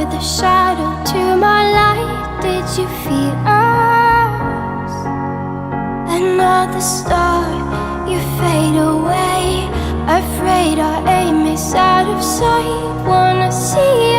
another shadow to my light. Did you feel us? Another star, you fade away. Afraid our aim is out of sight. Wanna see